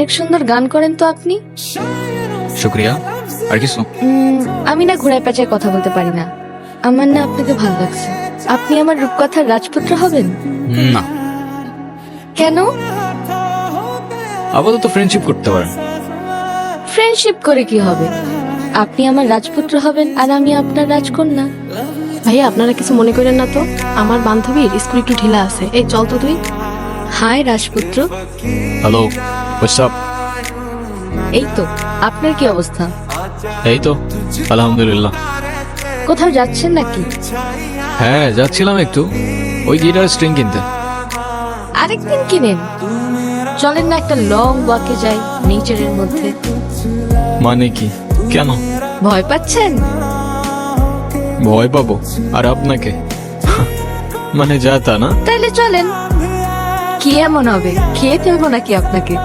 অনেক সুন্দর গান করেন তো আপনি। শুক্রিয়া। আর কিছু? আমি না ঘোড়ায় পেঁচায় কথা বলতে পারি না। আমার না আপনাকে ভালো লাগছে। আপনি আমার রূপকথার রাজপুত্র হবেন? না, কেন? আপাতত ফ্রেন্ডশিপ করতে পারেন। ফ্রেন্ডশিপ করে কি হবে? আপনি আমার রাজপুত্র হবেন আর আমি আপনার রাজকন্যা। ভাইয়া আপনারা কিছু মনে করেন না তো, আমার বান্ধবীর স্কুল একটু ঢিলা আছে, এই চল তো তুই। হাই রাজপুত্র। Hello, what's up? এই তো, আপনার কি অবস্থা? এই তো আলহামদুলিল্লাহ। কোথাও যাচ্ছেন নাকি? হ্যাঁ, যাচ্ছিলাম একটু ওই গিটার স্ট্রিং কিনতে। আরেকদিন কিনেন। চলেন না একটা লং ওয়াকে যাই নেচারের মধ্যে। মানে কি? কেন ভয় পাচ্ছেন? ভয় পাবো? আর আপনাকে? মানে যা তা না। তাইলে চলেন। কি এমন হবে, খেয়ে ফেলবো নাকি আপনাকে?